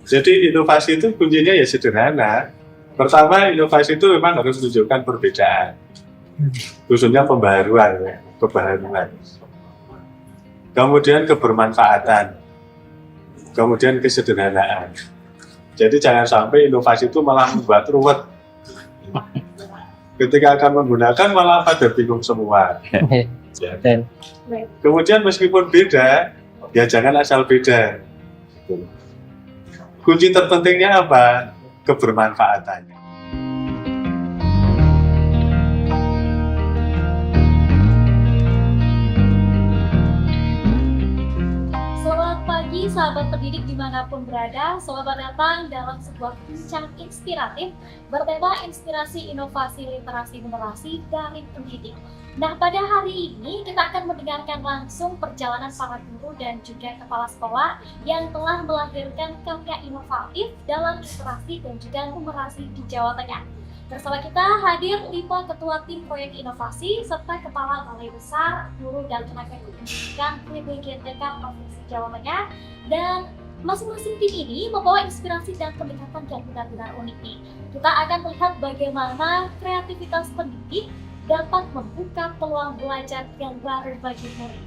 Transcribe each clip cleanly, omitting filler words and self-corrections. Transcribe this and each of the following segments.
Jadi inovasi itu kuncinya ya sederhana. Pertama, inovasi itu memang harus menunjukkan perbedaan, khususnya pembaharuan, ya, kebaharuan. Kemudian kebermanfaatan, kemudian kesederhanaan. Jadi jangan sampai inovasi itu malah membuat ruwet. Ketika akan menggunakan malah pada bingung semua. Ya. Kemudian meskipun beda, ya jangan asal beda. Kunci terpentingnya apa? Kebermanfaatannya. Selamat pagi sahabat pendidik dimanapun berada. Selamat datang dalam sebuah bincang inspiratif bertema inspirasi inovasi literasi generasi dari pendidik. Nah, pada hari ini kita akan mendengarkan langsung perjalanan para guru dan juga kepala sekolah yang telah melahirkan karya inovatif dalam literasi dan juga numerasi di Jawa Tengah. Bersama kita hadir 5 ketua tim proyek inovasi serta kepala balai besar, guru dan tenaga pendidikan PBGTK Provinsi Jawa Tengah, dan masing-masing tim ini membawa inspirasi dan pendekatan yang benar-benar unik nih. Kita akan melihat bagaimana kreativitas pendidik dapat membuka peluang belajar yang baru bagi murid.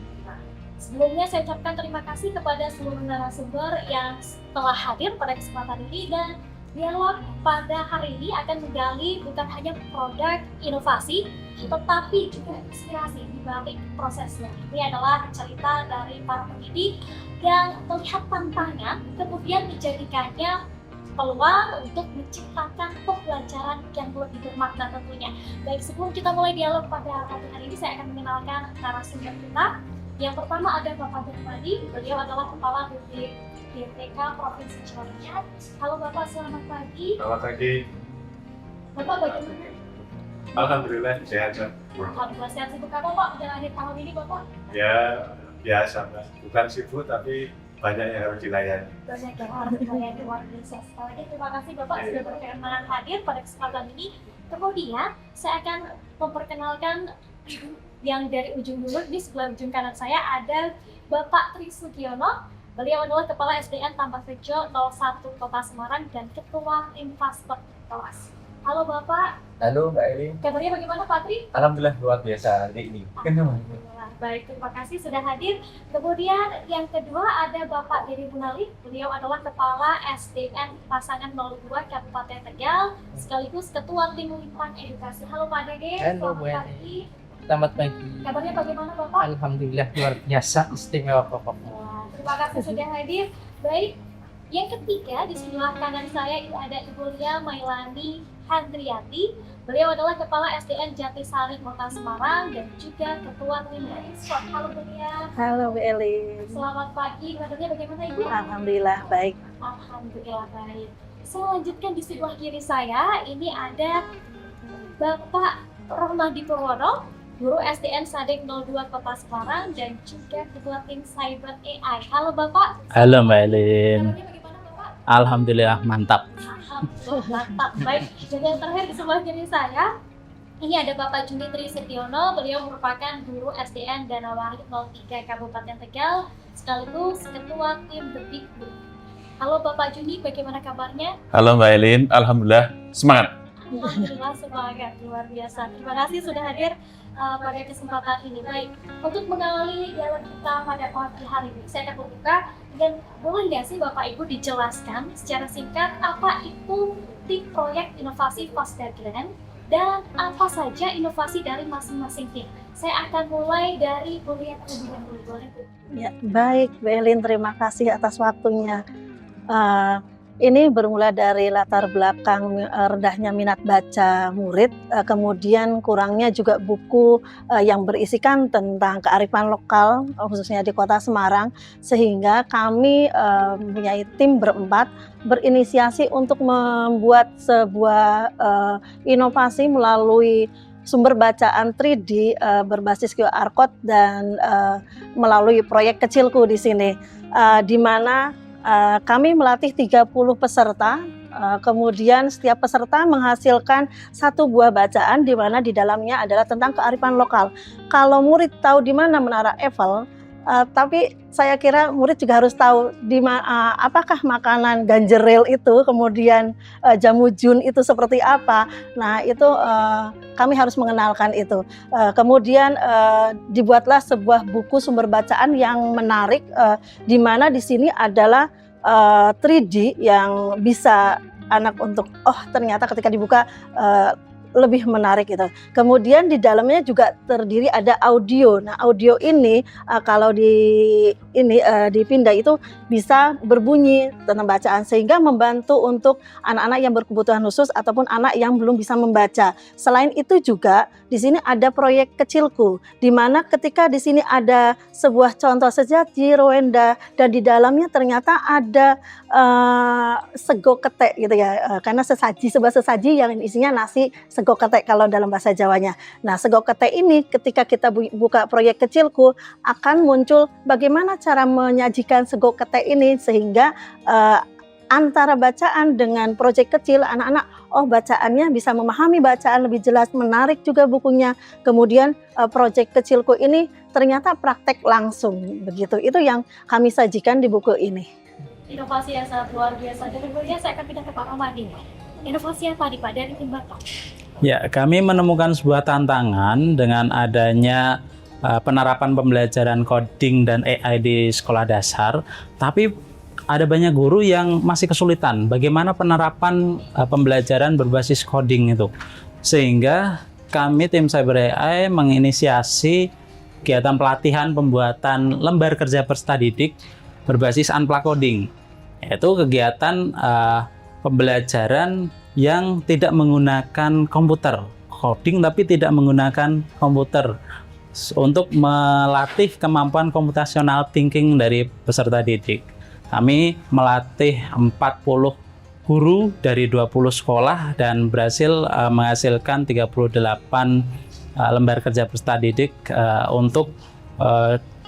Sebelumnya saya ucapkan terima kasih kepada seluruh narasumber yang telah hadir pada kesempatan ini, dan dialog pada hari ini akan menggali bukan hanya produk inovasi, tetapi juga inspirasi di balik prosesnya. Ini adalah cerita dari para pendidik yang melihat tantangan, kemudian menjadikannya peluang untuk menciptakan pembelajaran yang lebih bermakna tentunya. Baik, sebelum kita mulai dialog pada pagi hari ini, saya akan mengenalkan narasumber kita. Yang pertama ada Bapak Darmadi, beliau adalah Kepala BPGTK Provinsi Jawa Tengah. Halo Bapak, selamat pagi. Selamat pagi. Bapak bagaimana? Alhamdulillah sehat. Alhamdulillah sehat. Sibuk apa Pak menjalani tahun ini Bapak? Ya biasa, Mas. Bukan sibuk tapi banyak yang harus dilayani. Banyak yang harus dilayani, luar biasa sekali. Terima kasih Bapak sudah berkenan hadir pada kesempatan ini. Kemudian saya akan memperkenalkan yang dari ujung dulu. Di sebelah ujung kanan saya ada Bapak Tri Sugiono. Beliau adalah Kepala SDN Tambak Rejo 01 Kota Semarang dan Ketua Infrastruktur kelas. Halo Bapak. Halo Mbak Eli. Kabarnya bagaimana Pak Tri? Alhamdulillah luar biasa hari ini. Alhamdulillah. Baik, terima kasih sudah hadir. Kemudian yang kedua ada Bapak Dede Bunali. Beliau adalah Kepala SDN Pasangan 02 Kabupaten Tegal, sekaligus Ketua Tim Lipan Edukasi. Halo Pak Dede. Halo Bu Selamat Eli. pagi. Selamat pagi. Kabarnya bagaimana Bapak? Alhamdulillah luar biasa, istimewa pokoknya. Wah, terima kasih sudah hadir. Baik, yang ketiga di sebelah kanan saya itu ada Ibu Lia Mailani Handriati. Beliau adalah Kepala SDN Jatisari Kota Semarang dan juga Ketua Tim Ekspor. Halo Bu Lia. Halo Bu Eli. Selamat pagi. Kabarnya bagaimana Ibu? Alhamdulillah baik. Alhamdulillah baik. Saya lanjutkan di sebelah kiri saya. Ini ada Bapak Rohmadi Purwono, Guru SDN Sadek 02 Kota Semarang dan juga Ketua Tim Cyber AI. Halo Bapak. Halo Mbak Elin. Kabarnya bagaimana Bapak? Alhamdulillah mantap. Alhamdulillah mantap. Baik. Dan yang terakhir di sebelah kiri saya, ini ada Bapak Juni Tri Setiono. Beliau merupakan Guru SDN Danawari 03 Kabupaten Tegal, sekaligus Ketua Tim The Big Group. Halo Bapak Juni, bagaimana kabarnya? Halo Mbak Elin, Alhamdulillah semangat. Alhamdulillah semangat, luar biasa. Terima kasih sudah hadir pada kesempatan ini. Baik, untuk mengawali dialog kita pada pagi hari ini, saya akan membuka dan boleh nggak sih Bapak Ibu dijelaskan secara singkat apa itu tim proyek inovasi Pasca Grant dan apa saja inovasi dari masing-masing tim. Saya akan mulai dari Bu Lia terlebih dahulu. Boleh Bu? Ya, baik Bu Elin, terima kasih atas waktunya. Ini bermula dari latar belakang rendahnya minat baca murid, kemudian kurangnya juga buku yang berisikan tentang kearifan lokal, khususnya di Kota Semarang, sehingga kami mempunyai tim berempat berinisiasi untuk membuat sebuah inovasi melalui sumber bacaan 3D berbasis QR Code dan melalui proyek kecilku di sini, di mana kami melatih 30 peserta, kemudian setiap peserta menghasilkan satu buah bacaan di mana di dalamnya adalah tentang kearifan lokal. Kalau murid tahu di mana Menara Eiffel, Tapi saya kira murid juga harus tahu apakah makanan ganjeril itu, kemudian jamu jun itu seperti apa. Nah itu kami harus mengenalkan itu. Kemudian dibuatlah sebuah buku sumber bacaan yang menarik, di mana di sini adalah 3D yang bisa anak untuk ternyata ketika dibuka lebih menarik gitu. Kemudian di dalamnya juga terdiri ada audio. Nah, audio ini kalau dipindah itu bisa berbunyi tentang bacaan sehingga membantu untuk anak-anak yang berkebutuhan khusus ataupun anak yang belum bisa membaca. Selain itu juga di sini ada proyek kecilku di mana ketika di sini ada sebuah contoh sesaji Rwanda dan di dalamnya ternyata ada sego ketek gitu ya. Karena sebuah sesaji yang isinya nasi sego ketek kalau dalam bahasa Jawanya. Nah, sego ketek ini ketika kita buka proyek kecilku akan muncul bagaimana cara menyajikan sego ketek ini sehingga antara bacaan dengan proyek kecil anak-anak bacaannya bisa memahami bacaan lebih jelas, menarik juga bukunya. Kemudian proyek kecilku ini ternyata praktek langsung begitu. Itu yang kami sajikan di buku ini. Inovasi yang sangat luar biasa. Dan kemudian saya akan pindah ke Pak Romadi. Inovasi apa nih Pak dari tim Bapak? Ya, kami menemukan sebuah tantangan dengan adanya penerapan pembelajaran coding dan AI di sekolah dasar, tapi ada banyak guru yang masih kesulitan bagaimana penerapan pembelajaran berbasis coding itu. Sehingga kami tim Cyber AI menginisiasi kegiatan pelatihan pembuatan lembar kerja peserta didik berbasis unplug coding. Yaitu kegiatan pembelajaran yang tidak menggunakan komputer, coding tapi tidak menggunakan komputer, untuk melatih kemampuan computational thinking dari peserta didik. Kami melatih 40 guru dari 20 sekolah dan berhasil menghasilkan 38 lembar kerja peserta didik untuk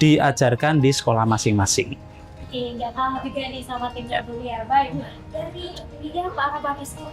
diajarkan di sekolah masing-masing. Oke, nggak kalah juga nih sama timnya dulu ya. Baik, dari tiga Pak Rabanis di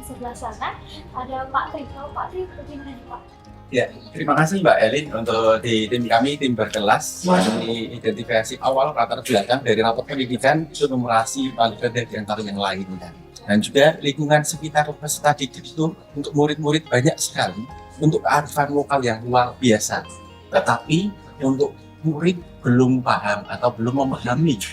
sebelah sana ada Pak Tri. Kalau Pak Tri bagaimana nih Pak? Ya, terima kasih Mbak Elin untuk di tim kami, tim berkelas. Ini identifikasi awal latar belakang dari rapor pendidikan, numerasi, validan dan diantara yang lainnya. Dan juga lingkungan sekitar peserta didik itu untuk murid-murid banyak sekali, untuk kearifan lokal yang luar biasa. Tetapi untuk murid belum paham atau belum memahami.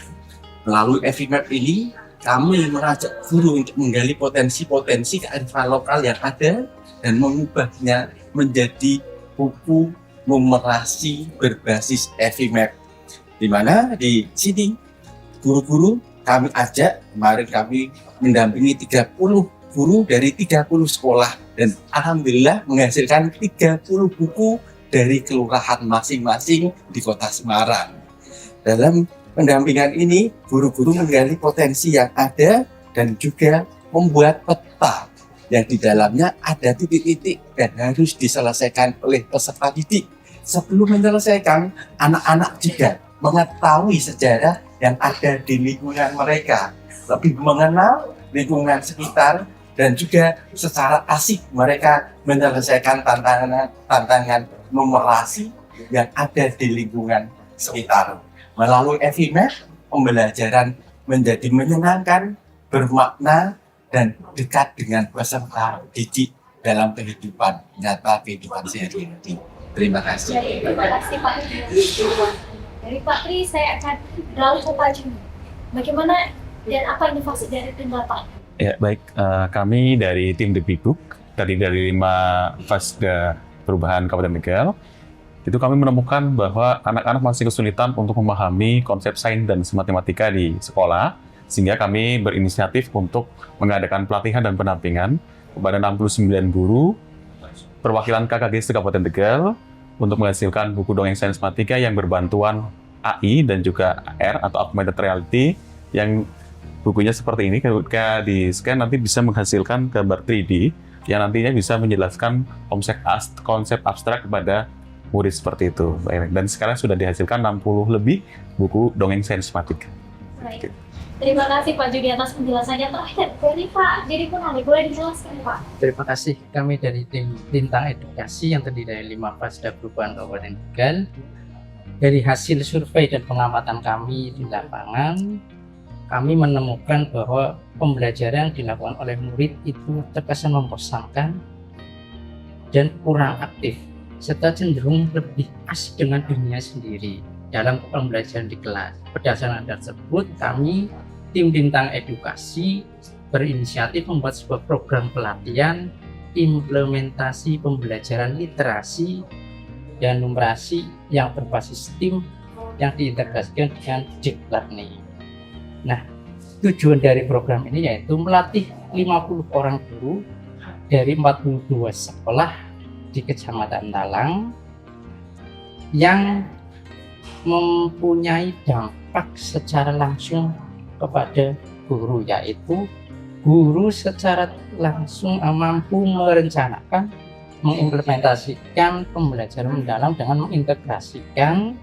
Melalui FIMAP ini, kami mengajak guru untuk menggali potensi-potensi kearifan lokal yang ada dan mengubahnya menjadi buku numerasi berbasis FIMAP. Di mana di sini guru-guru kami ajak, kemarin kami mendampingi 30 guru dari 30 sekolah dan alhamdulillah menghasilkan 30 buku dari kelurahan masing-masing di Kota Semarang. Dalam pendampingan ini, guru-guru menggali potensi yang ada dan juga membuat peta yang di dalamnya ada titik-titik dan harus diselesaikan oleh peserta didik. Sebelum menyelesaikan, anak-anak juga mengetahui sejarah yang ada di lingkungan mereka, lebih mengenal lingkungan sekitar, dan juga secara asik mereka menyelesaikan tantangan numerasi yang ada di lingkungan sekitar. Melalui FIMAP, pembelajaran menjadi menyenangkan, bermakna, dan dekat dengan peserta didik dalam kehidupan nyata, kehidupan sehari-hari. Terima kasih. Terima kasih Pak Tri. Dari Pak Tri saya akan beralih ke Pak Jimmy. Bagaimana dan apa inovasi dari tim Bapak? Ya, baik. Kami dari tim Depdikbud, dari 5 Fasda Perubahan Kabupaten Tegal, itu kami menemukan bahwa anak-anak masih kesulitan untuk memahami konsep sains dan matematika di sekolah, sehingga kami berinisiatif untuk mengadakan pelatihan dan pendampingan kepada 69 guru perwakilan KKG Kabupaten Tegal untuk menghasilkan buku dongeng sains matematika yang berbantuan AI dan juga AR atau augmented reality, yang bukunya seperti ini. Ketika di-scan nanti bisa menghasilkan gambar 3D yang nantinya bisa menjelaskan konsep abstrak kepada murid seperti itu. Dan sekarang sudah dihasilkan 60 lebih buku dongeng sains matematika. Baik. Terima kasih Pak Judi atas penjelasannya. Terakhir dari Pak Jadi Punali, boleh dijelaskan Pak? Terima kasih. Kami dari tim Lintang Edukasi yang terdiri dari 5 Fasda Perubahan Kabupaten Tegal Dari hasil survei dan pengamatan kami di lapangan, kami menemukan bahwa pembelajaran yang dilakukan oleh murid itu terkesan membosankan dan kurang aktif, serta cenderung lebih asik dengan dunia sendiri dalam pembelajaran di kelas. Berdasarkan hal tersebut, kami tim Bintang Edukasi berinisiatif membuat sebuah program pelatihan implementasi pembelajaran literasi dan numerasi yang berbasis STEAM yang diintegrasikan dengan deep learning. Nah, tujuan dari program ini yaitu melatih 50 orang guru dari 42 sekolah di Kecamatan Talang yang mempunyai dampak secara langsung kepada guru, yaitu guru secara langsung mampu merencanakan, mengimplementasikan pembelajaran mendalam dengan mengintegrasikan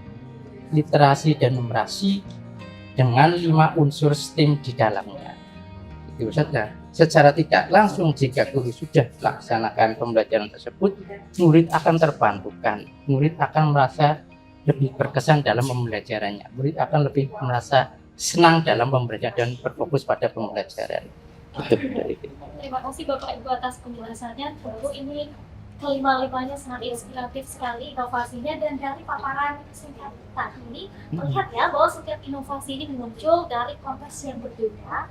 literasi dan numerasi dengan 5 unsur STEAM di dalamnya. Itu saja. Secara tidak langsung jika guru sudah melaksanakan pembelajaran tersebut, murid akan terbantukan, murid akan merasa lebih berkesan dalam pembelajarannya, murid akan lebih merasa senang dalam pembelajaran dan berfokus pada pembelajaran. Itu dari kita. Terima kasih Bapak Ibu atas penjelasannya. Tentu ini kelima-limanya sangat inspiratif sekali inovasinya, dan dari paparan singkat tadi ini terlihat ya bahwa setiap inovasi ini muncul dari konteks yang berbeda,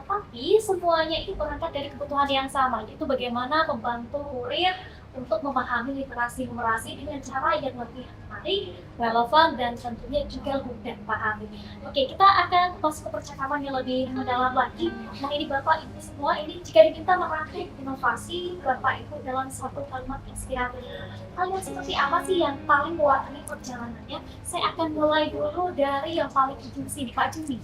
tapi semuanya itu berangkat dari kebutuhan yang sama, yaitu bagaimana membantu murid untuk memahami literasi numerasi dengan cara yang lebih menarik, relevan, dan tentunya juga mudah dipahami. Oke, kita akan masuk ke percakapan yang lebih mendalam lagi. Nah, ini Bapak Ibu semua, ini jika diminta merangkai inovasi Bapak Ibu dalam satu kalimat inspiratif, kalimat seperti apa sih yang paling mewakili perjalanannya? Saya akan mulai dulu dari yang paling ujung sini, Pak Jumi.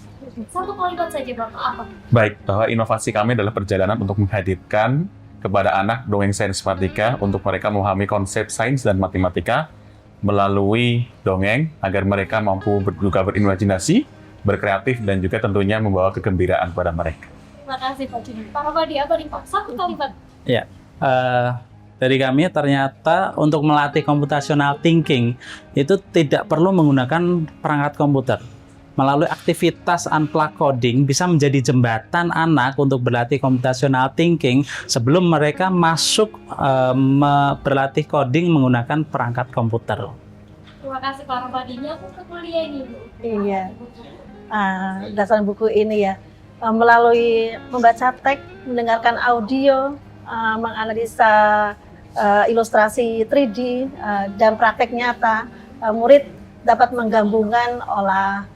Satu kalimat saja Bapak, apa? Baik, bahwa inovasi kami adalah perjalanan untuk menghadirkan kepada anak dongeng sains matematika untuk mereka memahami konsep sains dan matematika melalui dongeng agar mereka mampu juga berimajinasi, berkreatif, dan juga tentunya membawa kegembiraan pada mereka. Terima kasih Pak Juni. Pak Ramadi, apa nih Pak? Satu kalimat. Ya, dari kami ternyata untuk melatih computational thinking itu tidak perlu menggunakan perangkat komputer. Melalui aktivitas unplug coding bisa menjadi jembatan anak untuk berlatih computational thinking sebelum mereka masuk berlatih coding menggunakan perangkat komputer. Terima kasih Pak Ramadinya. Aku ke kuliah ini Bu. Iya. Dasar buku ini ya, melalui membaca teks, mendengarkan audio, menganalisa ilustrasi 3D dan praktek nyata, murid dapat menggabungkan olah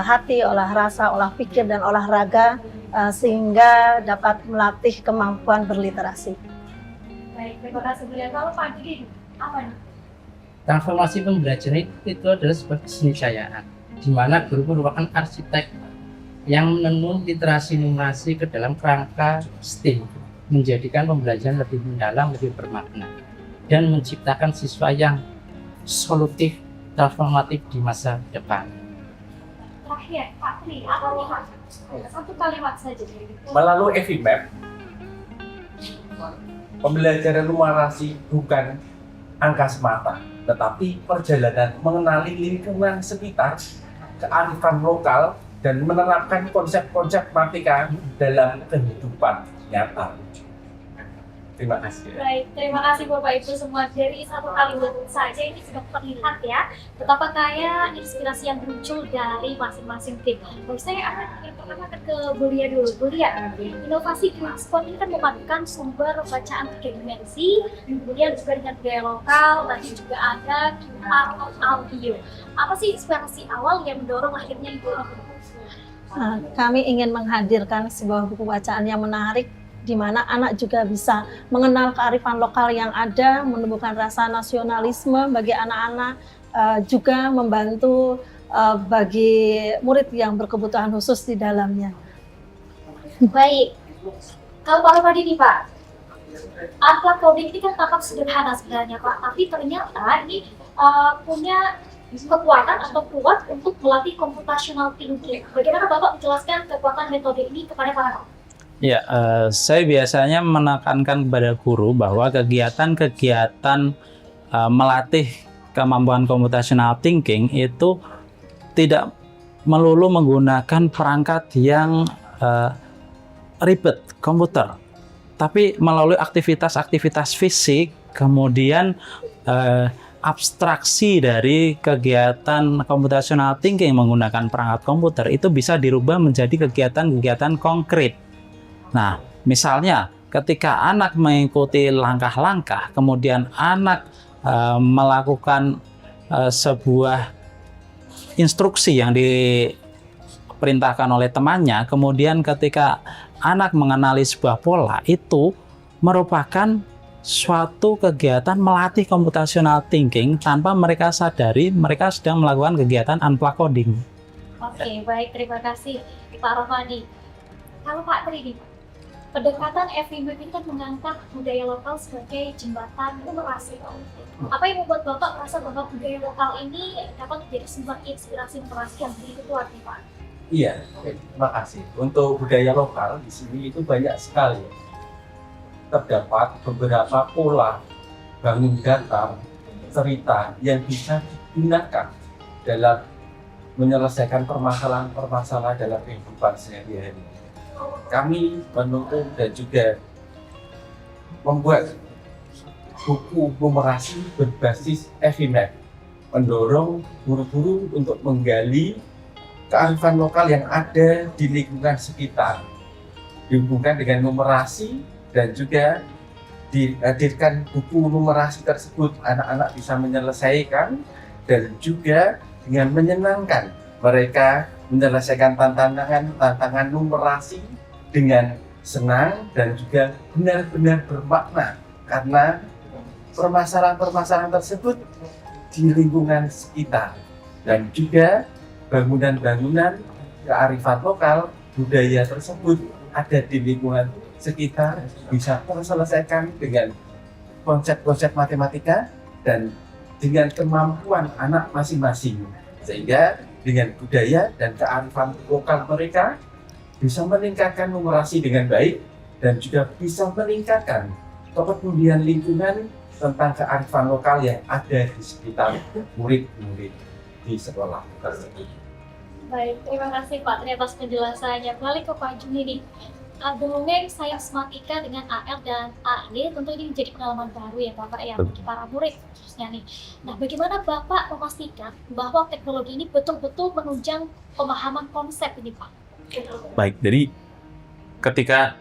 hati, olah rasa, olah pikir, dan olahraga sehingga dapat melatih kemampuan berliterasi. Baik, terima kasih Bu. Kalau Pak Juni, apa nih? Transformasi pembelajaran itu adalah sebuah keniscayaan, di mana guru merupakan arsitek yang menenun literasi numerasi ke dalam kerangka STEAM, menjadikan pembelajaran lebih mendalam, lebih bermakna, dan menciptakan siswa yang solutif, transformatif di masa depan. Terakhir, Pak Tri, apa nih Pak? Satu kalimat saja. Melalui EVMap, pembelajaran numerasi bukan angka semata, tetapi perjalanan mengenali lingkungan sekitar, kearifan lokal, dan menerapkan konsep-konsep matematika dalam kehidupan nyata. Terima kasih. Baik, terima kasih Bapak Ibu semua. Dari satu kalimat saja ini sudah terlihat ya betapa kaya inspirasi yang muncul dari masing-masing tim. Baik, saya akan ke Bulia dulu. Bulia, inovasi Greenspot ini kan memadukan sumber bacaan 3 dimensi, kemudian juga dengan budaya lokal, tadi juga ada QR audio. Apa sih inspirasi awal yang mendorong akhirnya itu? Kami ingin menghadirkan sebuah buku bacaan yang menarik, di mana anak juga bisa mengenal kearifan lokal yang ada, menumbuhkan rasa nasionalisme bagi anak-anak, juga membantu bagi murid yang berkebutuhan khusus di dalamnya. Baik, kalau Pak Ramadi nih Pak, unplug coding ini kan tampak sederhana sebenarnya Pak, tapi ternyata ini punya kekuatan atau kuat untuk melatih computational thinking. Bagaimana Bapak menjelaskan kekuatan metode ini kepada para Ya, saya biasanya menekankan kepada guru bahwa kegiatan-kegiatan melatih kemampuan computational thinking itu tidak melulu menggunakan perangkat yang ribet komputer, tapi melalui aktivitas-aktivitas fisik, kemudian abstraksi dari kegiatan computational thinking menggunakan perangkat komputer itu bisa dirubah menjadi kegiatan-kegiatan konkret. Nah, misalnya ketika anak mengikuti langkah-langkah, kemudian anak melakukan sebuah instruksi yang diperintahkan oleh temannya, kemudian ketika anak mengenali sebuah pola, itu merupakan suatu kegiatan melatih computational thinking tanpa mereka sadari mereka sedang melakukan kegiatan unplug coding. Oke, baik, terima kasih Pak Romadi. Kalau Pak Tri, pendekatan FIMIP ini kan mengangkat budaya lokal sebagai jembatan literasi. Apa yang membuat Bapak merasa bahwa budaya lokal ini dapat menjadi sumber inspirasi literasi yang begitu kuat nih Pak? Iya, terima kasih. Untuk budaya lokal di sini itu banyak sekali. Terdapat beberapa pola bangun datar, cerita yang bisa digunakan dalam menyelesaikan permasalahan-permasalahan dalam kehidupan sehari-hari. Kami menuntut dan juga membuat buku numerasi berbasis FIMAP, mendorong guru-guru untuk menggali kearifan lokal yang ada di lingkungan sekitar, dihubungkan dengan numerasi, dan juga dihadirkan buku numerasi tersebut, anak-anak bisa menyelesaikan dan juga dengan menyenangkan mereka menyelesaikan tantangan numerasi dengan senang dan juga benar-benar bermakna, karena permasalahan-permasalahan tersebut di lingkungan sekitar dan juga bangunan-bangunan kearifan lokal budaya tersebut ada di lingkungan sekitar bisa terselesaikan dengan konsep-konsep matematika dan dengan kemampuan anak masing-masing, sehingga dengan budaya dan kearifan lokal mereka bisa meningkatkan numerasi dengan baik dan juga bisa meningkatkan kepedulian lingkungan tentang kearifan lokal yang ada di sekitar murid-murid di sekolah tersebut. Baik, terima kasih Pak Tri atas penjelasannya. Balik ke Pak Juni nih. Dongeng sains matematika dengan AR dan AD tentu ini menjadi pengalaman baru ya Bapak ya bagi para murid khususnya nih. Nah, bagaimana Bapak memastikan bahwa teknologi ini betul-betul menunjang pemahaman konsep ini Pak? Baik, jadi ketika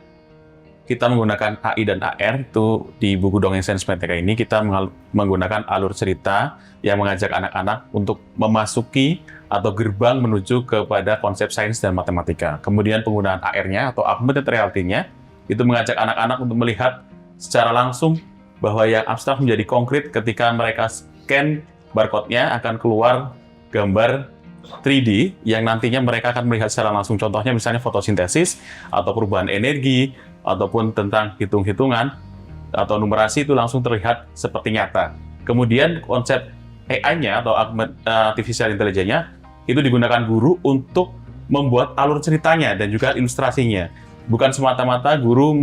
kita menggunakan AI dan AR itu di buku Dongeng Sains Matematika ini kita menggunakan alur cerita yang mengajak anak-anak untuk memasuki atau gerbang menuju kepada konsep sains dan matematika. Kemudian penggunaan AR-nya atau augmented reality-nya itu mengajak anak-anak untuk melihat secara langsung bahwa yang abstrak menjadi konkret ketika mereka scan barcode-nya akan keluar gambar 3D yang nantinya mereka akan melihat secara langsung. Contohnya misalnya fotosintesis atau perubahan energi ataupun tentang hitung-hitungan atau numerasi itu langsung terlihat seperti nyata. Kemudian konsep AI-nya atau artificial intelligence-nya itu digunakan guru untuk membuat alur ceritanya dan juga ilustrasinya. Bukan semata-mata guru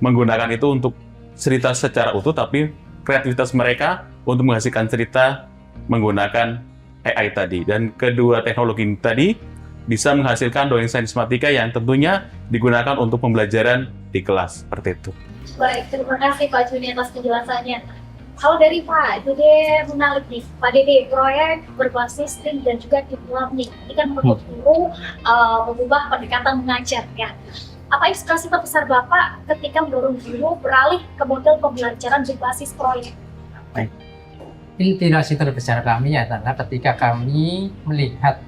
menggunakan itu untuk cerita secara utuh, tapi kreativitas mereka untuk menghasilkan cerita menggunakan AI tadi. Dan kedua teknologi ini tadi bisa menghasilkan dongeng sains matematika yang tentunya digunakan untuk pembelajaran di kelas, seperti itu. Baik, terima kasih Pak Juni atas penjelasannya. Kalau dari Pak Dede menarik nih, Pak Dede, proyek berbasis tim dan juga deep learning ini kan menurut guru mengubah pendekatan mengajar ya. Apa inspirasi terbesar Bapak ketika mendorong guru beralih ke model pembelajaran berbasis proyek? Inspirasi terbesar kami adalah ketika kami melihat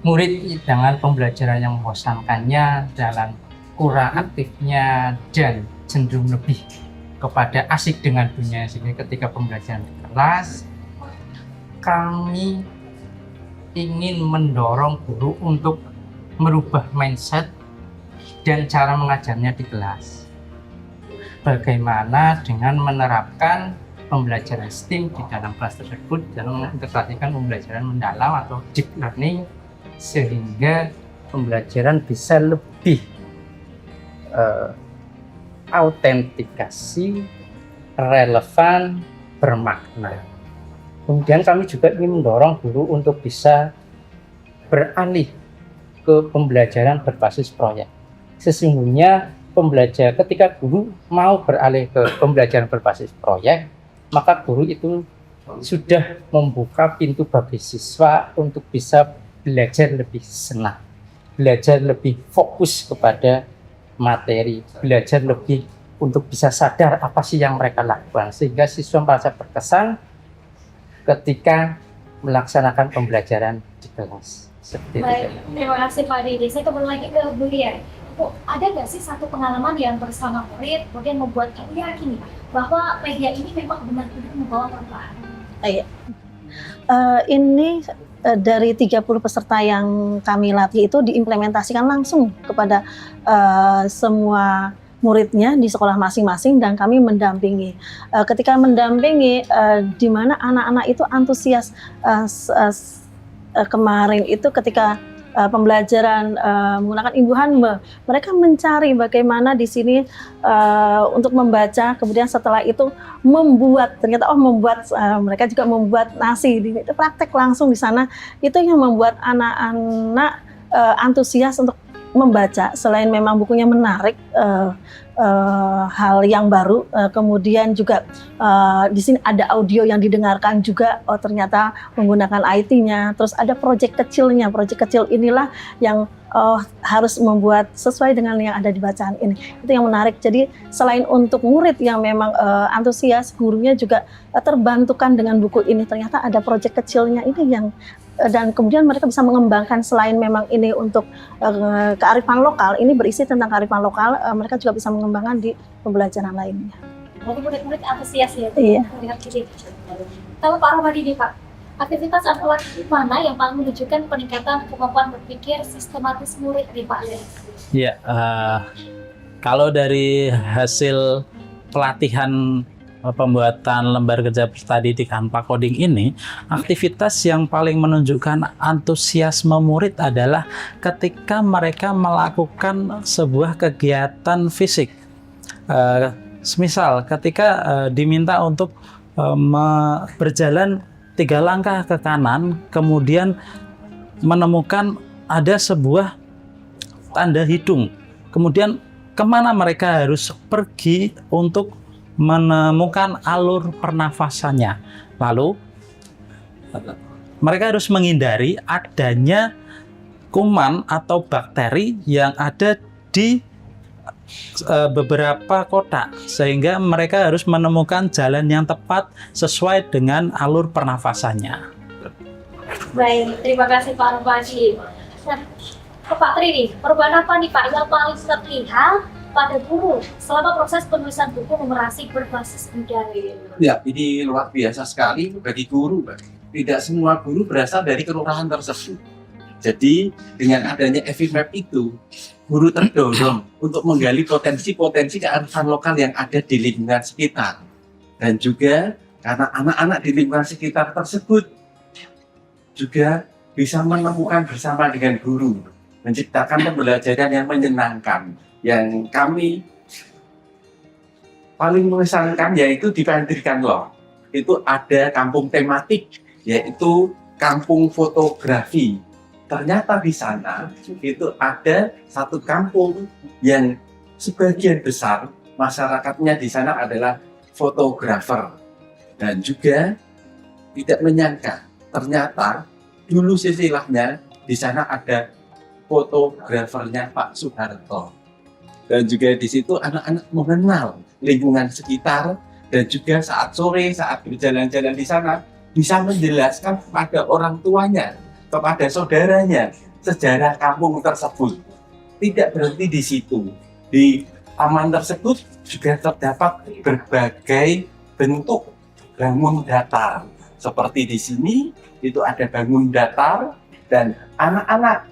murid dengan pembelajaran yang membosankannya, jalan kurang aktifnya, dan cenderung lebih kepada asik dengan dunia. Sehingga ketika pembelajaran di kelas, kami ingin mendorong guru untuk merubah mindset dan cara mengajarnya di kelas. Bagaimana dengan menerapkan pembelajaran STEAM di dalam kelas tersebut dan mengintegrasikan pembelajaran mendalam atau deep learning sehingga pembelajaran bisa lebih autentikasi, relevan, bermakna. Kemudian kami juga ingin mendorong guru untuk bisa beralih ke pembelajaran berbasis proyek. Sesungguhnya ketika guru mau beralih ke pembelajaran berbasis proyek, maka guru itu sudah membuka pintu bagi siswa untuk bisa belajar lebih senang, belajar lebih fokus kepada materi, belajar lebih untuk bisa sadar apa sih yang mereka lakukan, sehingga siswa merasa berkesan ketika melaksanakan pembelajaran di kelas. Seperti Baik, itu. terima kasih Pak Didi. Saya kembali lagi ke Bu Lia. Bu, ada nggak sih satu pengalaman yang bersama murid kemudian membuat Ibu yakin bahwa media ini memang benar-benar membawa manfaat? Ini dari 30 peserta yang kami latih itu diimplementasikan langsung kepada semua muridnya di sekolah masing-masing dan kami mendampingi. Ketika mendampingi, di mana anak-anak itu antusias kemarin itu ketika pembelajaran menggunakan Ibu Hanme, mereka mencari bagaimana di sini untuk membaca, kemudian setelah itu membuat, ternyata membuat, mereka juga membuat nasi, itu praktek langsung di sana, itu yang membuat anak-anak antusias untuk membaca. Selain memang bukunya menarik, hal yang baru, kemudian juga di sini ada audio yang didengarkan juga. Oh ternyata menggunakan IT-nya. Terus ada proyek kecilnya. Proyek kecil inilah yang harus membuat sesuai dengan yang ada di bacaan ini. Itu yang menarik. Jadi selain untuk murid yang memang antusias, gurunya juga terbantukan dengan buku ini. Ternyata ada proyek kecilnya ini yang dan kemudian mereka bisa mengembangkan selain memang ini untuk kearifan lokal, ini berisi tentang kearifan lokal, mereka juga bisa mengembangkan di pembelajaran lainnya. Jadi murid-murid antusias ya? Iya. Melihat ini. Kalau Pak Rahmadi nih Pak, aktivitas apa mana yang paling menunjukkan peningkatan kemampuan berpikir sistematis murid nih Pak? Ya, kalau dari hasil pelatihan pembuatan lembar kerja praktik tanpa coding ini, aktivitas yang paling menunjukkan antusiasme murid adalah ketika mereka melakukan sebuah kegiatan fisik. Semisal ketika diminta untuk berjalan 3 langkah ke kanan, kemudian menemukan ada sebuah tanda hidung, kemudian kemana mereka harus pergi untuk menemukan alur pernafasannya. Lalu mereka harus menghindari adanya kuman atau bakteri yang ada di beberapa kotak, sehingga mereka harus menemukan jalan yang tepat sesuai dengan alur pernafasannya. Baik, terima kasih Pak Rahmadi. Nah, ke Pak Tri nih, perubahan apa nih Pak yang paling terlihat pada guru selama proses penulisan buku numerasi berbasis budaya? Ya, ini luar biasa sekali bagi guru, Pak. Tidak semua guru berasal dari kelurahan tersebut. Jadi, dengan adanya FIMAP itu, guru terdorong untuk menggali potensi-potensi kearifan lokal yang ada di lingkungan sekitar. Dan juga karena anak-anak di lingkungan sekitar tersebut juga bisa menemukan bersama dengan guru, menciptakan pembelajaran yang menyenangkan. Yang kami paling mengesankan yaitu di Pandrikan loh. Itu ada kampung tematik, yaitu kampung fotografi. Ternyata di sana itu ada satu kampung yang sebagian besar masyarakatnya di sana adalah fotografer. Dan juga tidak menyangka, ternyata dulu istilahnya di sana ada fotografernya Pak Soeharto. Dan juga di situ anak-anak mengenal lingkungan sekitar, dan juga saat sore, saat berjalan-jalan di sana, bisa menjelaskan kepada orang tuanya, kepada saudaranya, sejarah kampung tersebut. Tidak berhenti di situ. Di taman tersebut juga terdapat berbagai bentuk bangun datar. Seperti di sini, itu ada bangun datar, dan anak-anak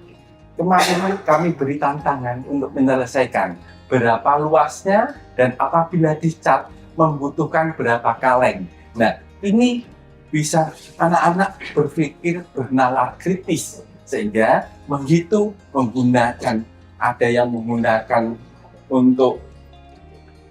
kemarin kami beri tantangan untuk menyelesaikan berapa luasnya dan apabila dicat membutuhkan berapa kaleng. Nah, ini bisa anak-anak berpikir bernalar kritis sehingga menghitung menggunakan, ada yang menggunakan untuk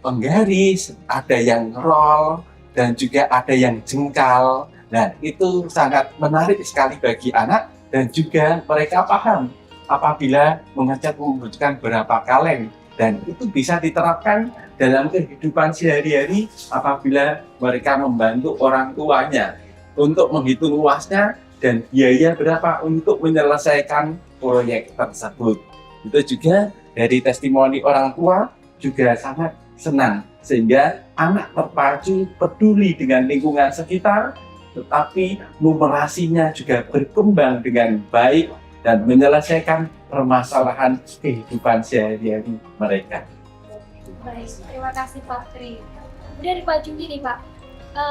penggaris, ada yang roll, dan juga ada yang jengkal. Nah, itu sangat menarik sekali bagi anak dan juga mereka paham apabila mengecat membutuhkan berapa kaleng, dan itu bisa diterapkan dalam kehidupan sehari-hari apabila mereka membantu orang tuanya untuk menghitung luasnya dan biaya berapa untuk menyelesaikan proyek tersebut. Itu juga dari testimoni orang tua juga sangat senang, sehingga anak terpacu peduli dengan lingkungan sekitar, tetapi numerasinya juga berkembang dengan baik dan menyelesaikan permasalahan kehidupan sehari-hari mereka. Baik, terima kasih Pak Tri. Kemudian Pak Juni nih Pak,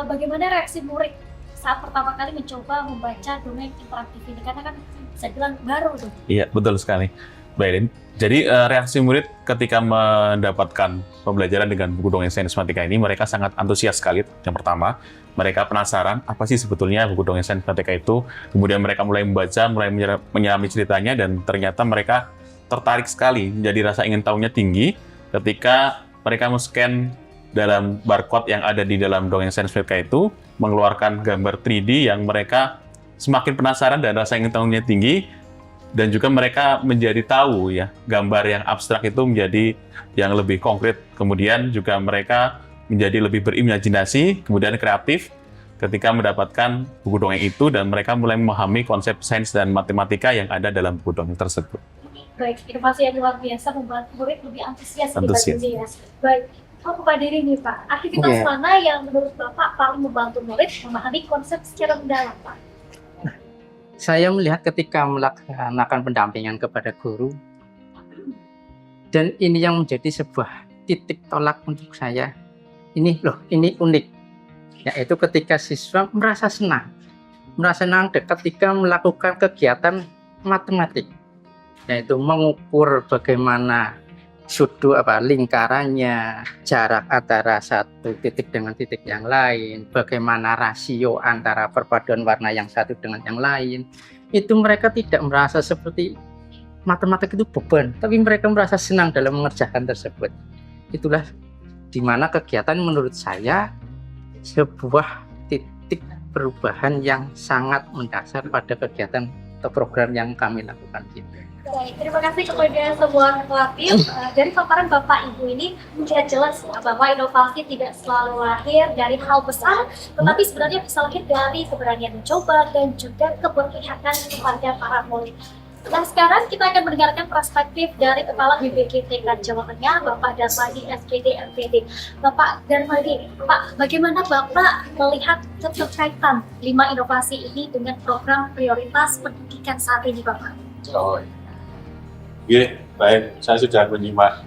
bagaimana reaksi murid saat pertama kali mencoba membaca dongeng interaktif ini? Karena kan saya bilang baru tuh. Iya, betul sekali. Mbak Elin. Jadi reaksi murid ketika mendapatkan pembelajaran dengan buku dongeng sains matematika ini, mereka sangat antusias sekali. Yang pertama, mereka penasaran apa sih sebetulnya buku dongeng sains matematika itu. Kemudian mereka mulai membaca, mulai menyelami ceritanya, dan ternyata mereka tertarik sekali. Jadi rasa ingin tahunya tinggi ketika mereka men-scan dalam barcode yang ada di dalam dongeng sains matematika itu, mengeluarkan gambar 3D yang mereka semakin penasaran dan rasa ingin tahunya tinggi. Dan juga mereka menjadi tahu ya, gambar yang abstrak itu menjadi yang lebih konkret. Kemudian juga mereka menjadi lebih berimajinasi, kemudian kreatif ketika mendapatkan buku dongeng itu, dan mereka mulai memahami konsep sains dan matematika yang ada dalam buku dongeng tersebut. Baik, inovasi yang luar biasa membuat murid lebih antusias. Antusias. Ya. Baik, Pak Diri nih Pak, aktivitas mana yang menurut Bapak paling membantu murid memahami konsep secara mendalam Pak? Saya melihat ketika melaksanakan pendampingan kepada guru, dan ini yang menjadi sebuah titik tolak untuk saya. Ini unik, yaitu ketika siswa merasa senang ketika melakukan kegiatan matematik, yaitu mengukur bagaimana sudut lingkarannya, jarak antara satu titik dengan titik yang lain, bagaimana rasio antara perpaduan warna yang satu dengan yang lain. Itu mereka tidak merasa seperti matematik itu beban, tapi mereka merasa senang dalam mengerjakan tersebut. Itulah dimana kegiatan menurut saya sebuah titik perubahan yang sangat mendasar pada kegiatan atau program yang kami lakukan. Baik, terima kasih kepada semua ketua tim. Dari paparan Bapak Ibu ini sudah jelas ya, bahwa inovasi tidak selalu lahir dari hal besar, tetapi sebenarnya bisa lahir dari keberanian mencoba dan juga keberpihakan kepada para murid. Nah, sekarang kita akan mendengarkan perspektif dari Kepala BPKT Jawa Tengah, Bapak Darmadi SPD MPD. Bapak Darmadi, Pak, bagaimana Bapak melihat keterkaitan 5 inovasi ini dengan program prioritas pendidikan saat ini, Bapak? Iya, baik. Saya sudah menyimak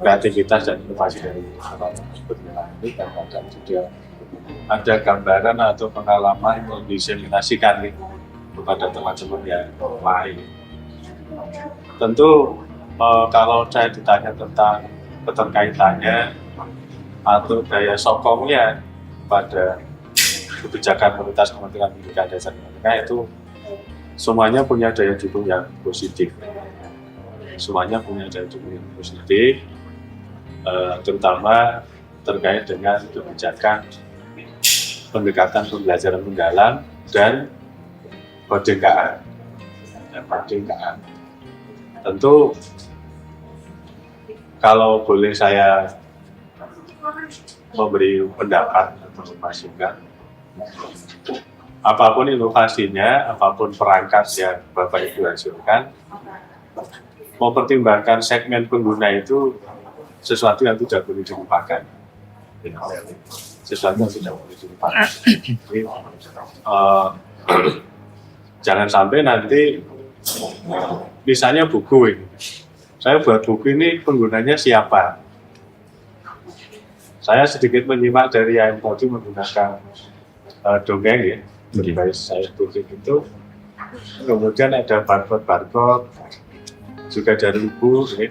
kreativitas dan inovasi dari teman-teman sebetulnya ini, dan sudah ada gambaran atau pengalaman yang diseminasikan kepada teman-teman yang lain. Tentu kalau saya ditanya tentang keterkaitannya atau daya sokongnya pada kebijakan prioritas Kementerian Pendidikan dan Kebudayaan itu semuanya punya daya dukung yang positif. Terutama terkait dengan kebijakan pendekatan pembelajaran mendalam dan perdengkaan. Tentu kalau boleh saya memberi pendapat atau masukan, apapun inovasinya, apapun perangkat yang Bapak Ibu hasilkan, mempertimbangkan segmen pengguna itu sesuatu yang tidak boleh dilupakan. Jangan sampai nanti, misalnya buku ini, saya buat buku ini penggunanya siapa? Saya sedikit menyimak dari yang tadi menggunakan dongeng ya. Device saya tulis itu, kemudian ada barcode juga dari ibu ya.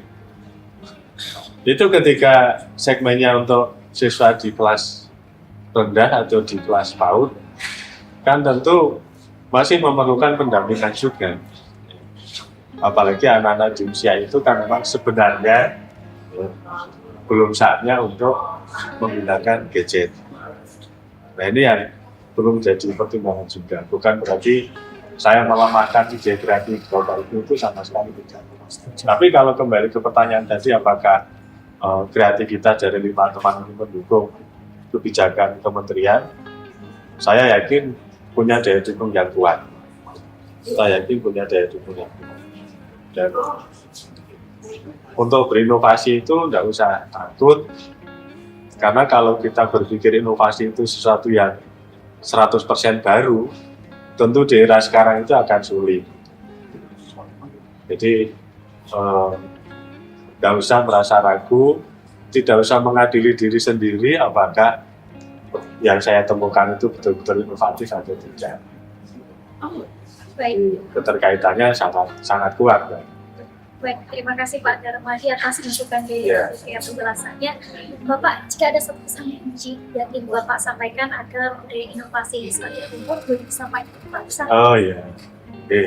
Itu ketika segmennya untuk siswa di kelas rendah atau di kelas PAUD kan tentu masih memerlukan pendampingan juga, apalagi anak-anak di usia itu kan memang sebenarnya belum saatnya untuk menggunakan gadget. Nah, ini yang perlu menjadi pertimbangan juga. Bukan berarti saya melemahkan ide kreatif Bapak Ibu, itu sama sekali tidak. Tapi kalau kembali ke pertanyaan tadi, apakah kreativitas dari 5 teman ini mendukung kebijakan kementerian, saya yakin punya daya dukung yang kuat. Saya yakin punya daya dukung yang kuat. Dan untuk berinovasi itu tidak usah takut, karena kalau kita berpikir inovasi itu sesuatu yang 100% baru, tentu di era sekarang itu akan sulit. Jadi tidak usah merasa ragu, tidak usah mengadili diri sendiri apakah yang saya temukan itu betul-betul inovatif atau tidak. Baik. Keterkaitannya sangat kuat. Baik, terima kasih Pak Darmadi atas masukan dari penjelasannya. Bapak, jika ada satu pesan kunci yang ingin Bapak sampaikan agar budaya inovasi semakin tumbuh, boleh disampaikan Pak Ustaz? Oh iya, oke.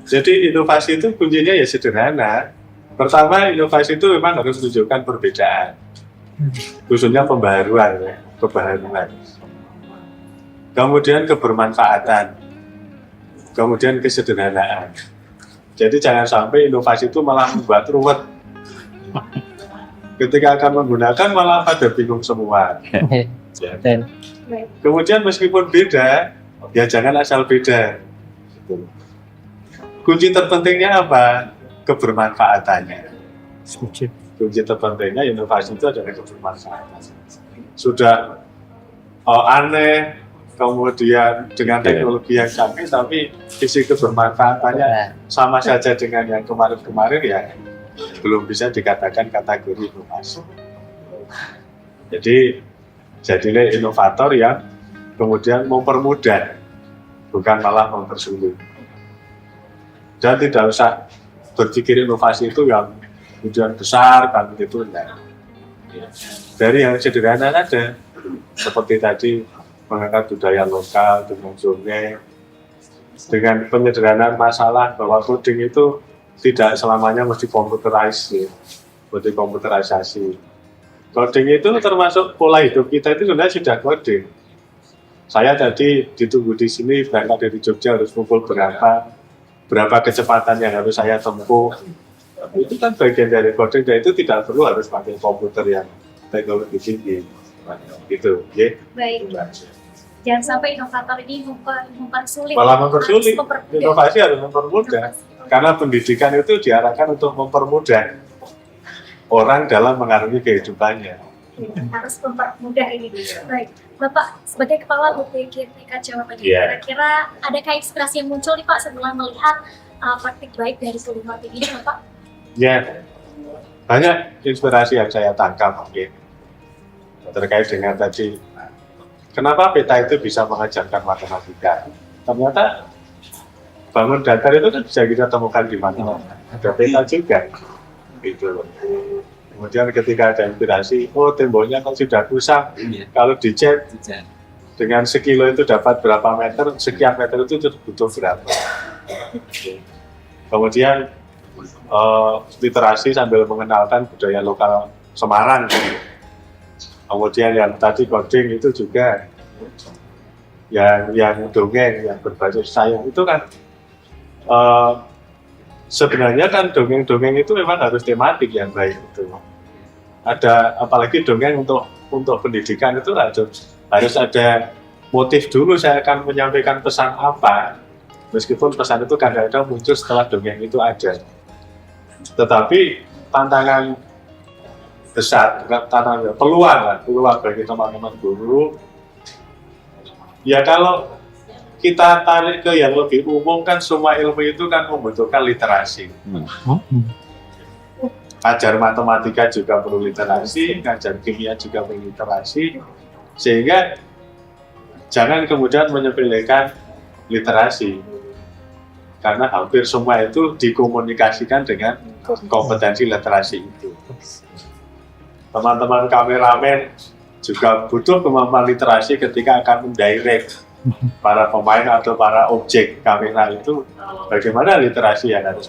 Jadi inovasi itu kuncinya ya sederhana. Pertama, inovasi itu memang harus menunjukkan perbedaan, khususnya pembaharuan, kebaharuan. Kemudian kebermanfaatan, kemudian kesederhanaan. Jadi jangan sampai inovasi itu malah membuat ruwet. Ketika akan menggunakan malah pada bingung semua. Ya. Kemudian meskipun beda, ya jangan asal beda. Kunci terpentingnya apa? Kebermanfaatannya. Kunci terpentingnya inovasi itu adalah kebermanfaatan. Sudah aneh, kemudian dengan teknologi yang canggih, tapi sisi kebermanfaatannya sama saja dengan yang kemarin-kemarin, ya belum bisa dikatakan kategori inovasi. Jadi jadilah inovator yang kemudian mempermudah, bukan malah mempersulit. Dan tidak usah berpikir inovasi itu yang kemudian besar, kan itu enggak. Dari yang sederhana saja, seperti tadi mengangkat budaya lokal dengan zone, dengan penyederhanaan masalah bahwa coding itu tidak selamanya mesti komputerisasi. Coding itu termasuk pola hidup kita, itu sebenarnya sudah coding. Saya tadi ditunggu di sini, berangkat dari Jogja harus pukul berapa kecepatan yang harus saya tempuh. Itu kan bagian dari coding, dan itu tidak perlu harus pakai komputer yang teknologi tinggi. Gitu, ya. Baik. Jangan sampai inovator ini mempersulit. Malah mempersulit. Inovasi harus mempermudah. Karena pendidikan itu diarahkan untuk mempermudah orang dalam mengarungi kehidupannya. Harus mempermudah ini. Baik, Bapak sebagai Kepala UPGTK Jawa Barat, kira-kira adakah inspirasi yang muncul nih Pak setelah melihat praktik baik dari kelima tim ini, Bapak? Ya, banyak inspirasi yang saya tangkap mungkin terkait dengan tadi. Kenapa peta itu bisa mengajarkan matematika? Ternyata bangun datar itu kan bisa kita temukan di mana. Ada peta juga. Gitu loh. Kemudian ketika ada inspirasi, oh temboknya kalau sudah kusam, kalau dicat dengan sekilo itu dapat berapa meter, sekian meter itu butuh berapa. Kemudian literasi sambil mengenalkan budaya lokal Semarang. Kemudian yang tadi coding itu juga yang dongeng, yang berbasis sains itu kan sebenarnya kan dongeng itu memang harus tematik yang baik itu. Ada apalagi dongeng untuk pendidikan itu harus ada motif dulu, saya akan menyampaikan pesan apa. Meskipun pesan itu kadang-kadang muncul setelah dongeng itu ada. Tetapi tantangan besar, peluang bagi teman-teman guru. Ya kalau kita tarik ke yang lebih umum kan semua ilmu itu kan membutuhkan literasi. Ngajar matematika juga perlu literasi, ngajar kimia juga perlu literasi, sehingga jangan kemudian menyepelekan literasi. Karena hampir semua itu dikomunikasikan dengan kompetensi literasi itu. Teman-teman kameramen juga butuh kemampuan literasi ketika akan mendirect para pemain atau para objek kamera itu, bagaimana literasi yang harus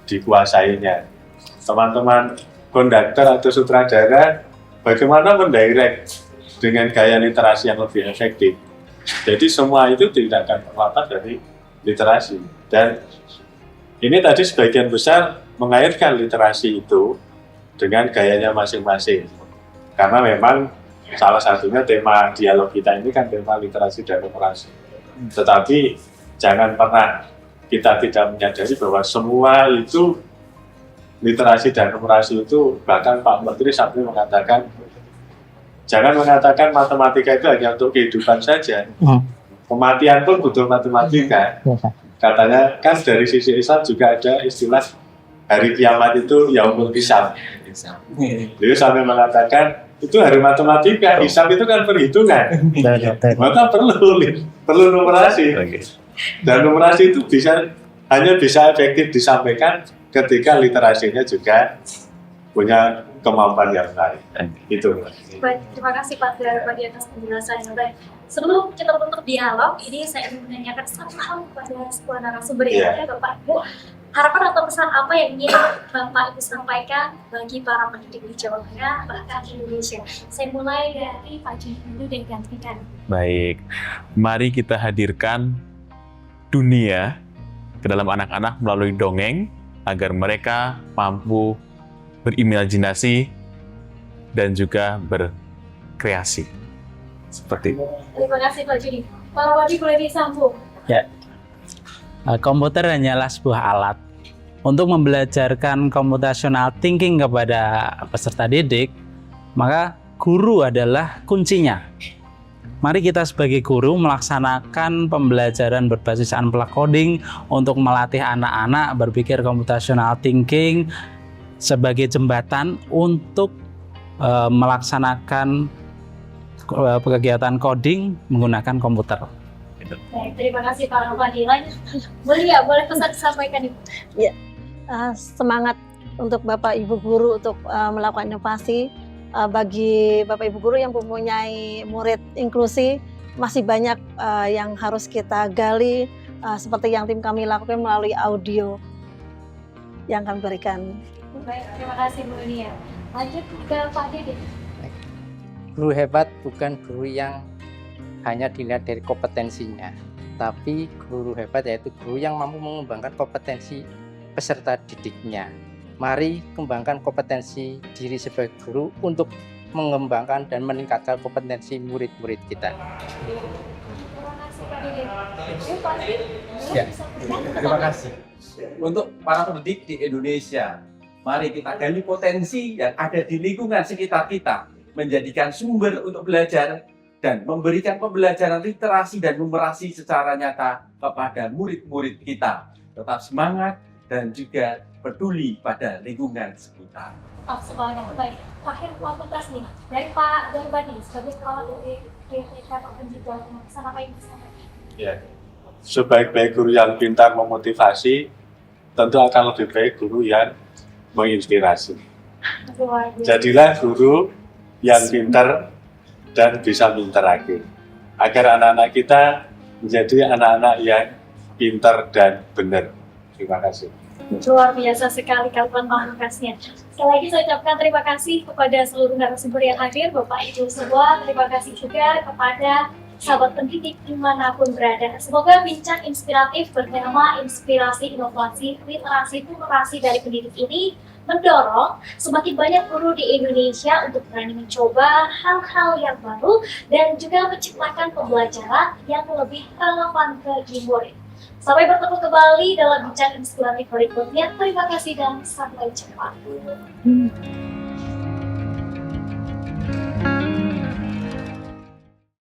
dikuasainya. Teman-teman konduktor atau sutradara, bagaimana mendirect dengan gaya literasi yang lebih efektif. Jadi semua itu tidak akan terlepas dari literasi. Dan ini tadi sebagian besar mengaitkan literasi itu dengan gayanya masing-masing. Karena memang salah satunya tema dialog kita ini kan tema literasi dan numerasi. Tetapi jangan pernah kita tidak menyadari bahwa semua itu literasi dan numerasi itu, bahkan Pak Menteri sampai mengatakan jangan mengatakan matematika itu hanya untuk kehidupan saja. Kematian pun butuh matematika. Katanya kan dari sisi Islam juga ada istilah hari kiamat itu yaumul hisab. Beliau sampai mengatakan itu hari matematika, hisab itu kan perhitungan. Maka perlu numerasi. Dan numerasi itu hanya bisa efektif disampaikan ketika literasinya juga punya kemampuan yang baik. Itu. Baik, terima kasih Pak Darwadi atas penjelasan yang baik. Sebelum kita menutup dialog, ini saya ingin menanyakan satu hal kepada sebuah narasumber yang ada, Bapak Ibu. Harapan atau pesan apa yang ingin Bapak Ibu sampaikan bagi para pendidik di Jawa Tengah, bahkan Indonesia? Saya mulai dari Pak Juni dulu dan gantikan. Baik, mari kita hadirkan dunia ke dalam anak-anak melalui dongeng agar mereka mampu berimajinasi dan juga berkreasi. Seperti itu. Terima kasih Pak Juni. Pak Wadi boleh disambung. Ya, komputer hanyalah sebuah alat untuk membelajarkan computational thinking kepada peserta didik, maka guru adalah kuncinya. Mari kita sebagai guru melaksanakan pembelajaran berbasis unplugged coding untuk melatih anak-anak berpikir computational thinking sebagai jembatan untuk melaksanakan kegiatan coding menggunakan komputer. Baik, terima kasih Pak Wadi. Boleh pesan disampaikan Ibu? Ya, semangat untuk Bapak Ibu guru untuk melakukan inovasi. Bagi Bapak Ibu guru yang mempunyai murid inklusi, masih banyak yang harus kita gali, seperti yang tim kami lakukan melalui audio yang kami berikan. Baik, terima kasih Bu Nia. Lanjut ke Pak Dede. Guru hebat bukan guru yang hanya dilihat dari kompetensinya, tapi guru hebat yaitu guru yang mampu mengembangkan kompetensi peserta didiknya. Mari kembangkan kompetensi diri sebagai guru untuk mengembangkan dan meningkatkan kompetensi murid-murid kita. Terima kasih Pak Dede. Pak Dede, Ya, terima kasih. Untuk para pendidik di Indonesia, mari kita gali potensi yang ada di lingkungan sekitar kita, menjadikan sumber untuk belajar dan memberikan pembelajaran literasi dan numerasi secara nyata kepada murid-murid kita. Tetap semangat dan juga peduli pada lingkungan sekitar. Semuanya baik. Akhir fakultas nih dari Pak Darwadi sebagai kepala dari pendidikan sama apa yang disampaikan. Ya. Sebaik-baik guru yang pintar memotivasi, tentu akan lebih baik guru yang menginspirasi. Jadilah guru yang pintar dan bisa menginteraksi agar anak-anak kita menjadi anak-anak yang pintar dan benar. Terima kasih. Luar biasa sekali kalian pamungkasnya. Sekali lagi saya ucapkan terima kasih kepada seluruh narasumber yang hadir, Bapak Ibu semua. Terima kasih juga kepada sahabat pendidik dimanapun berada. Semoga bincang inspiratif bertema inspirasi inovasi literasi numerasi dari pendidik ini mendorong semakin banyak guru di Indonesia untuk berani mencoba hal-hal yang baru dan juga menciptakan pembelajaran yang lebih relevan bagi murid. Sampai bertemu kembali dalam bincang inspiratif berikutnya. Terima kasih dan sampai jumpa.